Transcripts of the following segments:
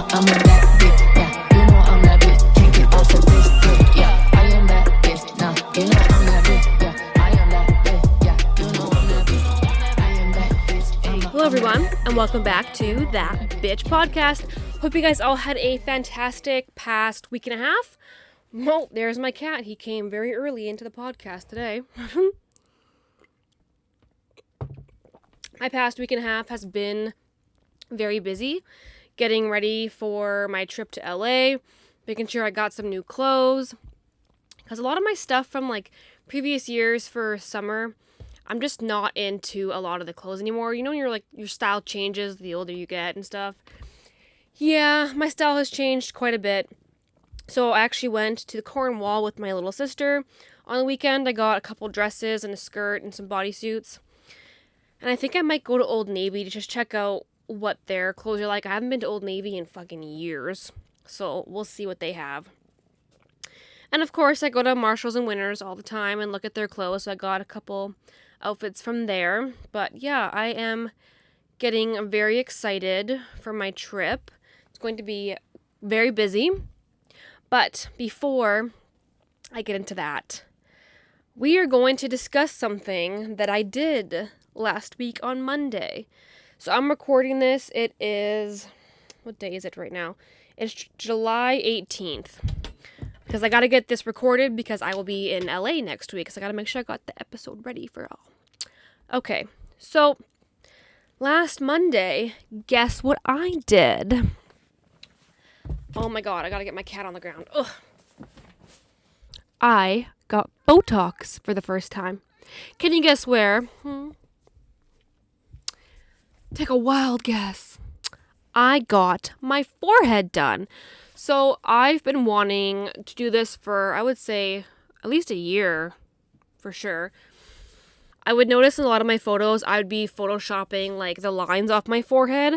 I'm a bad bitch, yeah. You know I'm that bitch, can't get off of this dick, yeah. I am that bitch, now you know I'm that bitch, yeah. I am that bitch, yeah. You know I'm that bitch, I am that bitch. Hello everyone, and welcome back to That Bitch Podcast. Hope you guys all had a fantastic past week and a half. Well, there's my cat. He came very early into the podcast today. My past week and a half has been very busy, getting ready for my trip to LA, making sure I got some new clothes, because a lot of my stuff from like previous years for summer, I'm just not into a lot of the clothes anymore. You know, your style changes the older you get and stuff. Yeah, my style has changed quite a bit. So I actually went to the Cornwall with my little sister on the weekend. I got a couple dresses and a skirt and some bodysuits. And I think I might go to Old Navy to just check out what their clothes are like. I haven't been to Old Navy in fucking years. So we'll see what they have. And of course, I go to Marshalls and Winners all the time and look at their clothes. So I got a couple outfits from there. But yeah, I am getting very excited for my trip. It's going to be very busy. But before I get into that, we are going to discuss something that I did last week on Monday. So I'm recording this. It is, what day is it right now? It's July 18th. Because I got to get this recorded because I will be in LA next week. So I got to make sure I got the episode ready for all. Okay, so last Monday, guess what I did? Oh my god, I gotta get my cat on the ground. Ugh. I got Botox for the first time. Can you guess where? Take a wild guess. I got my forehead done. So I've been wanting to do this for, I would say, at least a year, for sure. I would notice in a lot of my photos, I would be photoshopping like the lines off my forehead.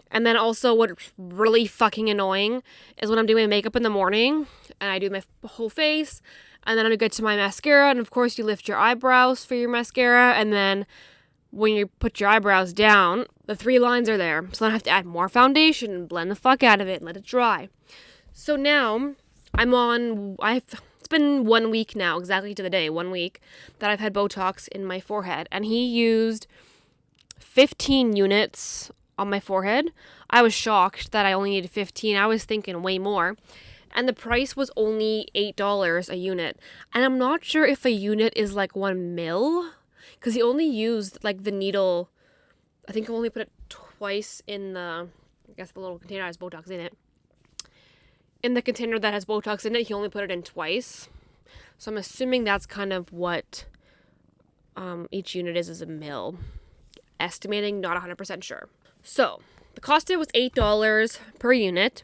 And then also what's really fucking annoying is when I'm doing my makeup in the morning and I do my whole face and then I get to my mascara, and of course you lift your eyebrows for your mascara, and then when you put your eyebrows down, the three lines are there. So then I have to add more foundation and blend the fuck out of it and let it dry. So now it's been 1 week now, exactly to the day, 1 week that I've had Botox in my forehead, and he used 15 units on my forehead. I was shocked that I only needed 15. I was thinking way more. And the price was only $8 a unit. And I'm not sure if a unit is like 1 mil. Because he only used like the needle. I think he only put it twice in the little container that has Botox in it. In the container that has Botox in it, he only put it in twice. So I'm assuming that's kind of what each unit is a mil. Estimating, not 100% sure. So, the cost of it was $8 per unit.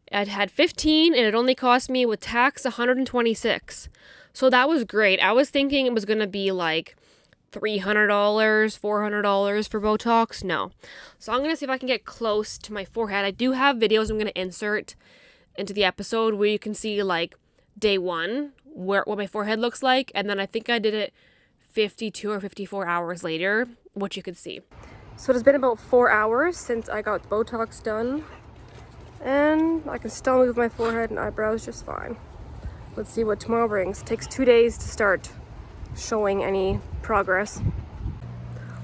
It had 15, and it only cost me with tax $126. So that was great. I was thinking it was going to be like $300, $400 for Botox. No. So I'm going to see if I can get close to my forehead. I do have videos I'm going to insert into the episode where you can see like day one, what my forehead looks like. And then I think I did it 52 or 54 hours later, what you could see. So it has been about 4 hours since I got Botox done, and I can still move my forehead and eyebrows just fine. Let's see what tomorrow brings. It takes 2 days to start showing any progress.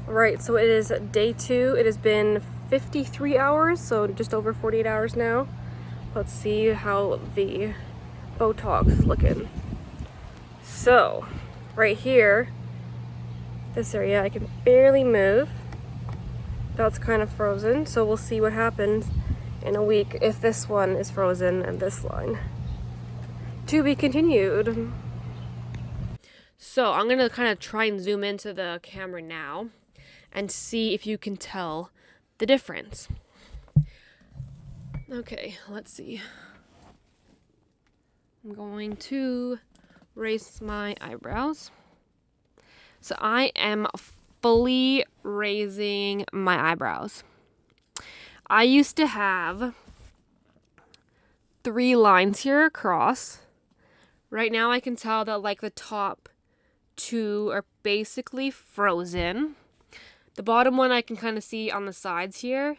Alright, so it is day 2. It has been 53 hours, so just over 48 hours now. Let's see how the Botox is looking. So, right here, this area I can barely move. That's kind of frozen, so we'll see what happens in a week if this one is frozen and this line. To be continued. So I'm gonna kind of try and zoom into the camera now and see if you can tell the difference. Okay, let's see. I'm going to raise my eyebrows. So I am fully raising my eyebrows. I used to have 3 lines here across. Right now I can tell that like the top 2 are basically frozen. The bottom one I can kind of see on the sides here,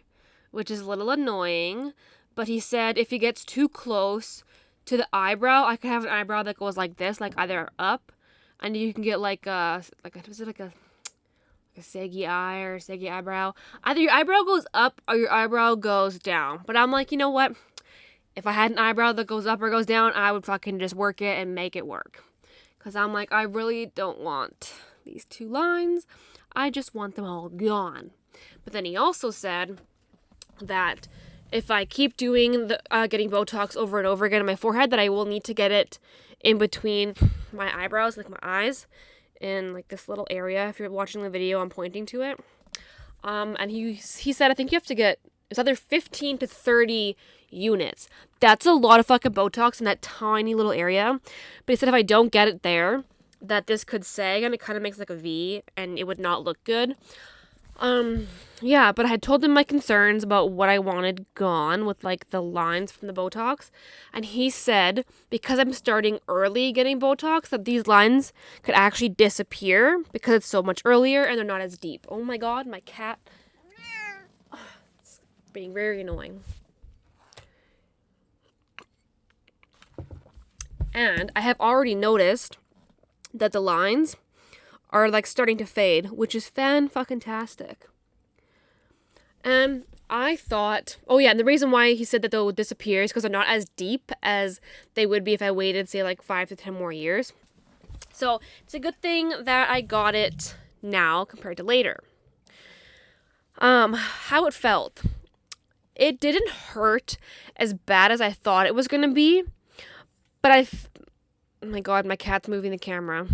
which is a little annoying. But he said if it gets too close to the eyebrow, I could have an eyebrow that goes like this, like either up, and you can get like a saggy eye or a saggy eyebrow. Either your eyebrow goes up or your eyebrow goes down. But I'm like, you know what? If I had an eyebrow that goes up or goes down, I would fucking just work it and make it work. Because I'm like, I really don't want these two lines. I just want them all gone. But then he also said that if I keep doing the getting Botox over and over again on my forehead, that I will need to get it in between my eyebrows, like my eyes, in like this little area. If you're watching the video, I'm pointing to it. And he said, I think you have to get, it's either 15 to 30 units. That's a lot of fucking Botox in that tiny little area. But he said if I don't get it there, that this could sag and it kind of makes like a V and it would not look good. Yeah, but I had told him my concerns about what I wanted gone with like the lines from the Botox. And he said, because I'm starting early getting Botox, that these lines could actually disappear because it's so much earlier and they're not as deep. Oh my God, my cat. It's being very annoying. And I have already noticed that the lines are like starting to fade, which is fan-fucking-tastic. And I thought, oh yeah, and the reason why he said that they'll disappear is because they're not as deep as they would be if I waited, say, like 5 to 10 more years. So it's a good thing that I got it now compared to later. How it felt. It didn't hurt as bad as I thought it was going to be, but oh my God, my cat's moving the camera.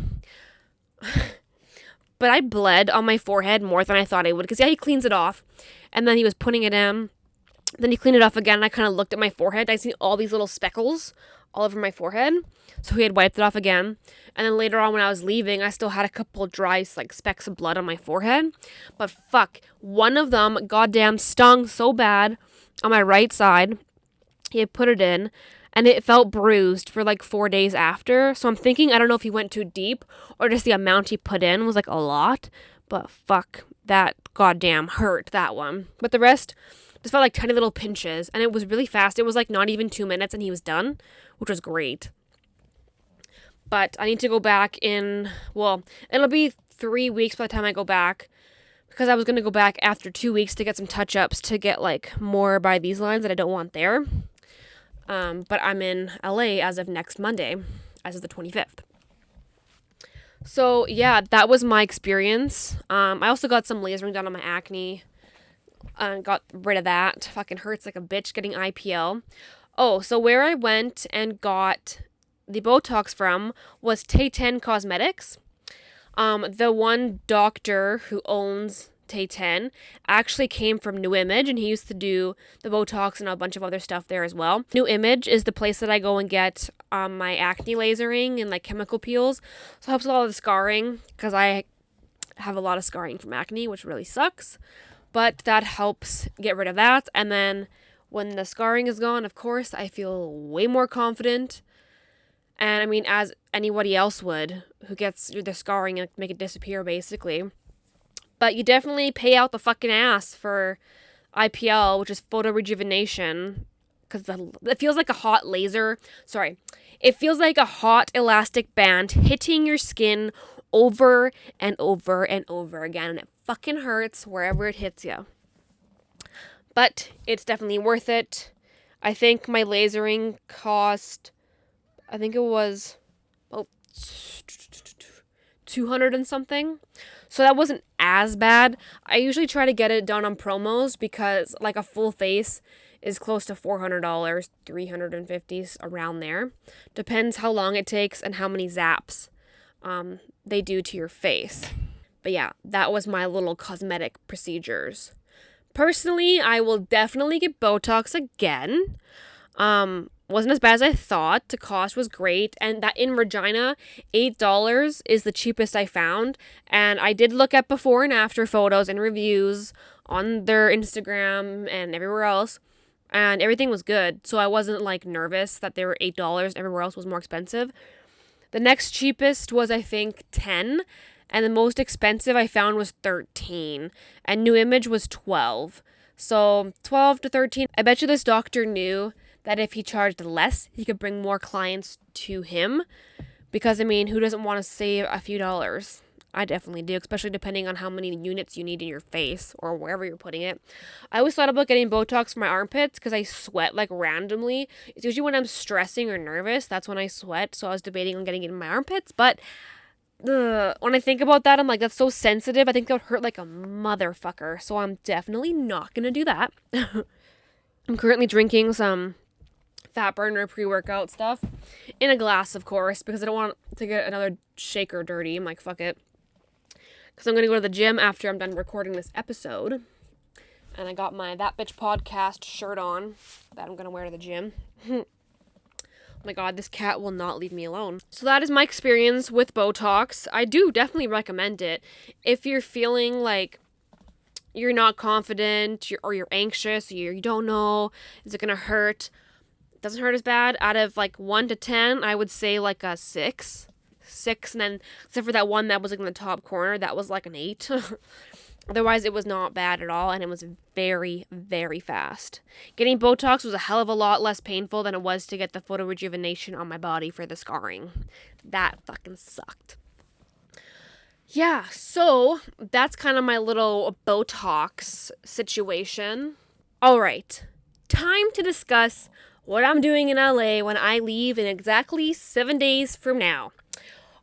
But I bled on my forehead more than I thought I would. Because, yeah, he cleans it off. And then he was putting it in. Then he cleaned it off again. And I kind of looked at my forehead. I see all these little speckles all over my forehead. So he had wiped it off again. And then later on when I was leaving, I still had a couple of dry like specks of blood on my forehead. But fuck, one of them goddamn stung so bad on my right side. He had put it in. And it felt bruised for like 4 days after. So I'm thinking, I don't know if he went too deep or just the amount he put in was like a lot. But fuck, that goddamn hurt, that one. But the rest just felt like tiny little pinches. And it was really fast. It was like not even 2 minutes and he was done, which was great. But I need to go back in, well, it'll be 3 weeks by the time I go back. Because I was going to go back after 2 weeks to get some touch-ups to get like more by these lines that I don't want there. But I'm in LA as of next Monday, as of the 25th. So, yeah, that was my experience. I also got some lasering done on my acne. And got rid of that. Fucking hurts like a bitch getting IPL. Oh, so where I went and got the Botox from was Tay10 Cosmetics. The one doctor who owns Tay10 actually came from New Image, and he used to do the Botox and a bunch of other stuff there as well. New Image is the place that I go and get my acne lasering and like chemical peels. So it helps with all the scarring because I have a lot of scarring from acne, which really sucks. But that helps get rid of that. And then when the scarring is gone, of course, I feel way more confident. And I mean, as anybody else would who gets the scarring and make it disappear, basically. But you definitely pay out the fucking ass for IPL, which is photo rejuvenation, because it feels like a hot laser. Sorry. It feels like a hot elastic band hitting your skin over and over and over again. And it fucking hurts wherever it hits you. But it's definitely worth it. I think my lasering cost, I think it was about 200 and something. So that wasn't as bad. I usually try to get it done on promos because like a full face is close to $400, $350, around there. Depends how long it takes and how many zaps they do to your face. But yeah, that was my little cosmetic procedures. Personally, I will definitely get Botox again. Wasn't as bad as I thought. The cost was great. And that in Regina, $8 is the cheapest I found. And I did look at before and after photos and reviews on their Instagram and everywhere else. And everything was good. So I wasn't like nervous that they were $8. Everywhere else was more expensive. The next cheapest was, I think, 10. And the most expensive I found was 13. And New Image was 12. So 12 to 13. I bet you this doctor knew that if he charged less, he could bring more clients to him. Because, I mean, who doesn't want to save a few dollars? I definitely do, especially depending on how many units you need in your face or wherever you're putting it. I always thought about getting Botox for my armpits because I sweat like randomly. It's usually when I'm stressing or nervous. That's when I sweat. So I was debating on getting it in my armpits. But when I think about that, I'm like, that's so sensitive. I think that would hurt like a motherfucker. So I'm definitely not going to do that. I'm currently drinking some fat burner pre-workout stuff in a glass, of course, because I don't want to get another shaker dirty. I'm like, fuck it. Because I'm going to go to the gym after I'm done recording this episode. And I got my That Bitch Podcast shirt on that I'm going to wear to the gym. Oh my god, this cat will not leave me alone. So that is my experience with Botox. I do definitely recommend it. If you're feeling like you're not confident or you're anxious, you don't know, is it going to hurt? It doesn't hurt as bad. Out of like 1 to 10, I would say like a 6. 6, and then except for that one that was like in the top corner, that was like an 8. Otherwise, it was not bad at all, and it was very, very fast. Getting Botox was a hell of a lot less painful than it was to get the photo rejuvenation on my body for the scarring. That fucking sucked. Yeah, so that's kind of my little Botox situation. All right, time to discuss what I'm doing in LA when I leave in exactly 7 days from now.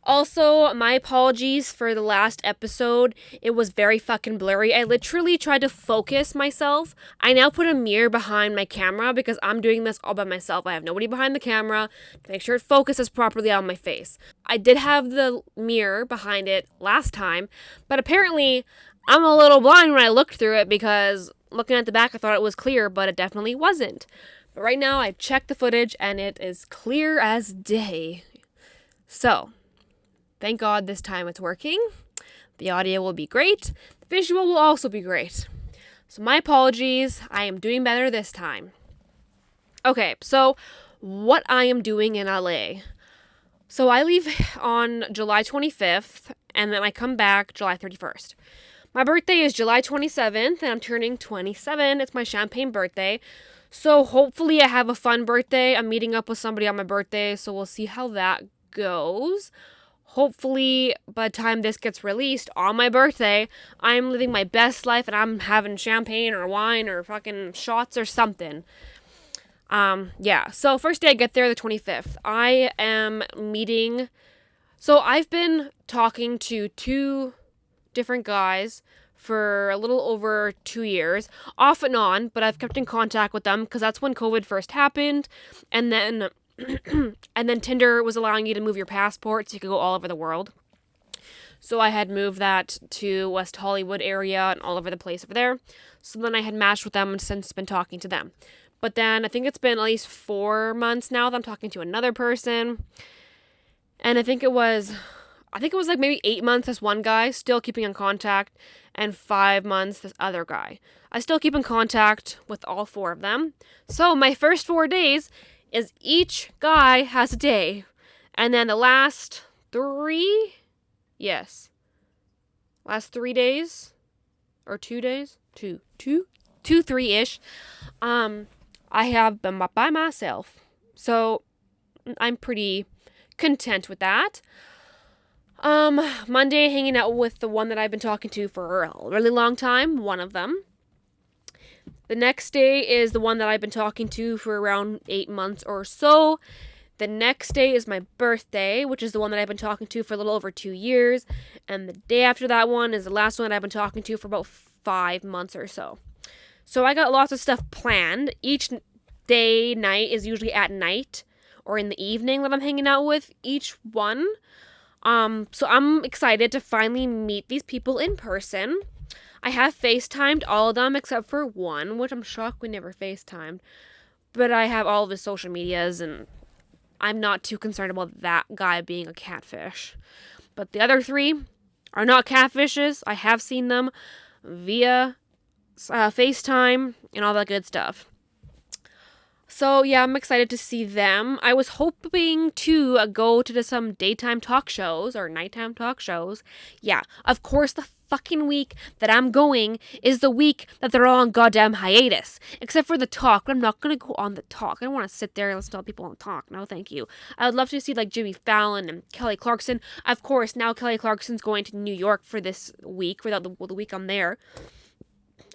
Also, my apologies for the last episode. It was very fucking blurry. I literally tried to focus myself. I now put a mirror behind my camera because I'm doing this all by myself. I have nobody behind the camera to make sure it focuses properly on my face. I did have the mirror behind it last time, but apparently I'm a little blind when I looked through it because looking at the back I thought it was clear, but it definitely wasn't. But right now I checked the footage and it is clear as day. So, thank God this time it's working. The audio will be great. The visual will also be great. So my apologies. I am doing better this time. Okay, so what I am doing in LA. So I leave on July 25th and then I come back July 31st. My birthday is July 27th and I'm turning 27. It's my champagne birthday. So hopefully I have a fun birthday. I'm meeting up with somebody on my birthday, so we'll see how that goes. Hopefully, by the time this gets released on my birthday, I'm living my best life and I'm having champagne or wine or fucking shots or something. Yeah. So first day I get there, the 25th. I am meeting. So I've been talking to 2 different guys for a little over 2 years, off and on, but I've kept in contact with them because that's when COVID first happened, and then Tinder was allowing you to move your passport so you could go all over the world. So I had moved that to West Hollywood area and all over the place over there. So then I had matched with them and since been talking to them. But then I think it's been at least 4 months now that I'm talking to another person. And I think it was like maybe 8 months this one guy, still keeping in contact, and 5 months this other guy. I still keep in contact with all 4 of them. So my first 4 days is each guy has a day. And then the last 3, last 3 days, or 2 days, 3-ish, I have been by myself. So I'm pretty content with that. Monday, hanging out with the one that I've been talking to for a really long time, one of them. The next day is the one that I've been talking to for around 8 months or so. The next day is my birthday, which is the one that I've been talking to for a little over 2 years. And the day after that one is the last one that I've been talking to for about 5 months or so. So I got lots of stuff planned. Each night is usually at night or in the evening that I'm hanging out with each one. So I'm excited to finally meet these people in person. I have FaceTimed all of them except for one, which I'm shocked we never FaceTimed. But I have all of his social medias, and I'm not too concerned about that guy being a catfish. But the other 3 are not catfishes. I have seen them via FaceTime and all that good stuff. So yeah, I'm excited to see them. I was hoping to go to some daytime talk shows or nighttime talk shows. Yeah, of course the fucking week that I'm going is the week that they're all on goddamn hiatus. Except for the talk, but I'm not gonna go on the talk. I don't want to sit there and listen to all people on talk. No, thank you. I would love to see like Jimmy Fallon and Kelly Clarkson. Of course, now Kelly Clarkson's going to New York for this week, for the week I'm there.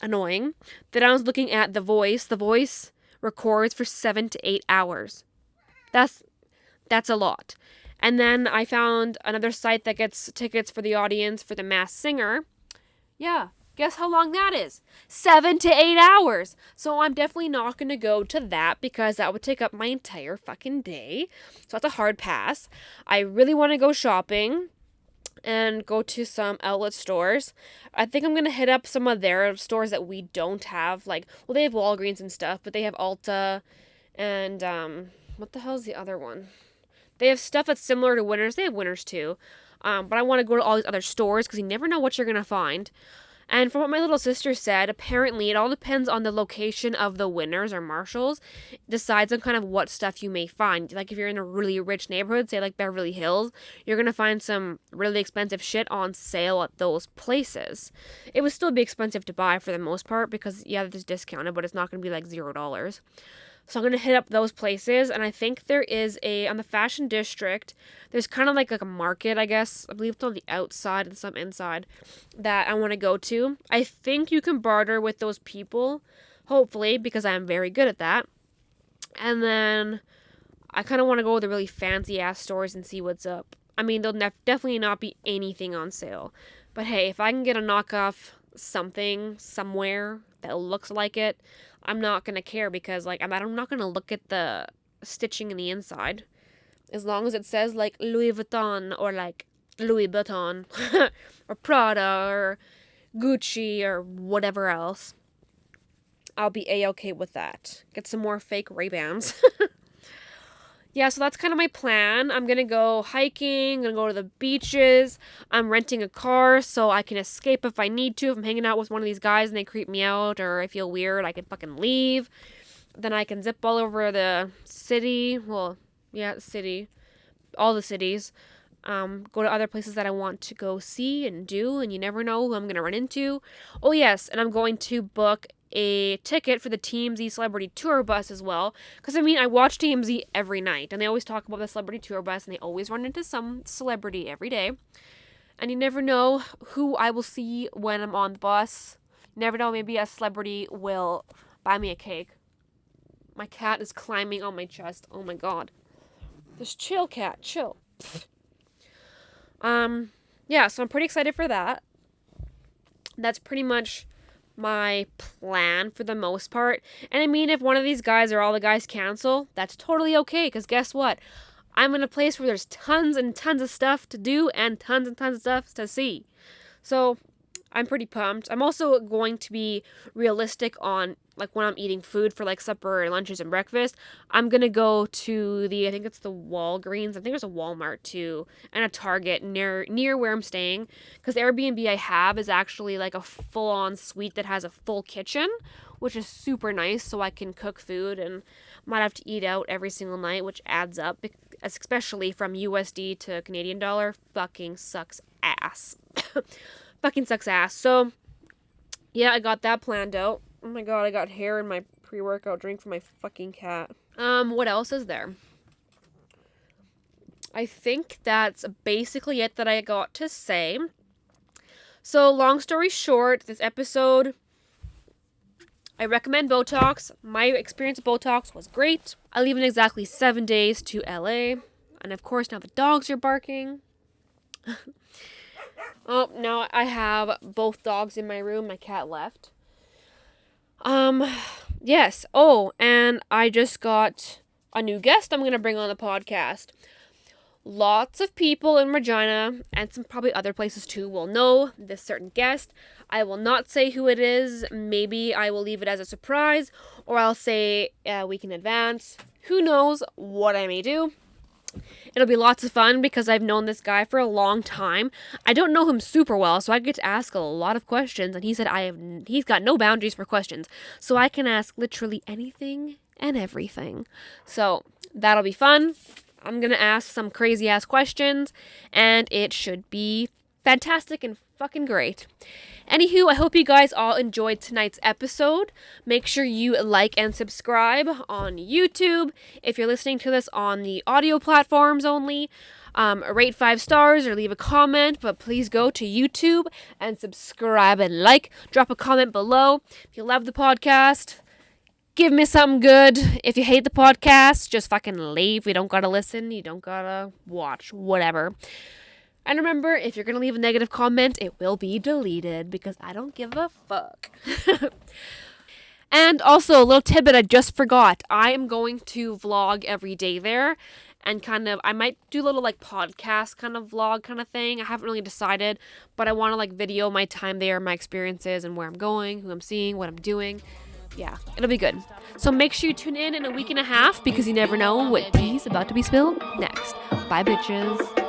Annoying. Then I was looking at The Voice. The Voice records for 7 to 8 hours. That's a lot. And then I found another site that gets tickets for the audience for The Masked Singer. Yeah, guess how long that is? 7 to 8 hours. So I'm definitely not going to go to that because that would take up my entire fucking day. So that's a hard pass. I really want to go shopping and go to some outlet stores. I think I'm going to hit up some of their stores that we don't have. Like, well, they have Walgreens and stuff, but they have Ulta and, what the hell is the other one? They have stuff that's similar to Winners. They have Winners too. But I want to go to all these other stores because you never know what you're going to find. And from what my little sister said, apparently it all depends on the location of the Winners or Marshalls. It decides on kind of what stuff you may find. Like if you're in a really rich neighborhood, say like Beverly Hills, you're going to find some really expensive shit on sale at those places. It would still be expensive to buy for the most part because, yeah, it's discounted, but it's not going to be like $0. So I'm going to hit up those places, and I think there is on the Fashion District, there's kind of like a market, I guess. I believe it's on the outside and some inside that I want to go to. I think you can barter with those people, hopefully, because I'm very good at that. And then I kind of want to go to the really fancy-ass stores and see what's up. I mean, there'll definitely not be anything on sale. But hey, if I can get a knockoff something somewhere that looks like it, I'm not going to care because, like, I'm not going to look at the stitching in the inside. As long as it says, like, Louis Vuitton or, like, Louis Vuitton or Prada or Gucci or whatever else, I'll be A-okay with that. Get some more fake Ray-Bans. Yeah, so that's kind of my plan. I'm going to go hiking, I'm going to go to the beaches. I'm renting a car so I can escape if I need to. If I'm hanging out with one of these guys and they creep me out or I feel weird, I can fucking leave. Then I can zip all over the city. Well, yeah, the city. All the cities. Go to other places that I want to go see and do, and you never know who I'm going to run into. Oh, yes, and I'm going to book a ticket for the TMZ Celebrity Tour Bus as well. Because, I mean, I watch TMZ every night, and they always talk about the Celebrity Tour Bus, and they always run into some celebrity every day. And you never know who I will see when I'm on the bus. You never know, maybe a celebrity will buy me a cake. My cat is climbing on my chest. Oh my god. Just chill, cat. Chill. Yeah, so I'm pretty excited for that. That's pretty much my plan for the most part. And I mean, if one of these guys or all the guys cancel, that's totally okay, because guess what? I'm in a place where there's tons and tons of stuff to do and tons of stuff to see. So I'm pretty pumped. I'm also going to be realistic on, like, when I'm eating food for, like, supper and lunches and breakfast. I'm going to go to I think it's the Walgreens. I think there's a Walmart, too, and a Target near where I'm staying. Because the Airbnb I have is actually, like, a full-on suite that has a full kitchen, which is super nice, so I can cook food and might have to eat out every single night, which adds up, especially from USD to Canadian dollar. Fucking sucks ass. Fucking sucks ass. So, yeah, I got that planned out. Oh my god, I got hair in my pre-workout drink for my fucking cat. What else is there? I think that's basically it that I got to say. So, long story short, this episode, I recommend Botox. My experience with Botox was great. I leave in exactly 7 days to LA. And of course, now the dogs are barking. Oh, now I have both dogs in my room. My cat left. Yes. Oh, and I just got a new guest I'm going to bring on the podcast. Lots of people in Regina, and some probably other places too, will know this certain guest. I will not say who it is. Maybe I will leave it as a surprise, or I'll say a week in advance. Who knows what I may do. It'll be lots of fun because I've known this guy for a long time. I don't know him super well, so I get to ask a lot of questions. And he said he's got no boundaries for questions, so I can ask literally anything and everything. So that'll be fun. I'm gonna ask some crazy ass questions, and it should be fantastic and fucking great. Anywho, I hope you guys all enjoyed tonight's episode. Make sure you like and subscribe on YouTube. If you're listening to this on the audio platforms only, rate 5 stars or leave a comment, but please go to YouTube and subscribe and like. Drop a comment below. If you love the podcast, give me something good. If you hate the podcast, just fucking leave. You don't gotta listen. You don't gotta watch. Whatever. And remember, if you're going to leave a negative comment, it will be deleted because I don't give a fuck. And also, a little tidbit I just forgot. I am going to vlog every day there. And I might do a little like podcast kind of vlog kind of thing. I haven't really decided. But I want to like video my time there, my experiences, and where I'm going, who I'm seeing, what I'm doing. Yeah, it'll be good. So make sure you tune in a week and a half because you never know what tea's about to be spilled next. Bye, bitches.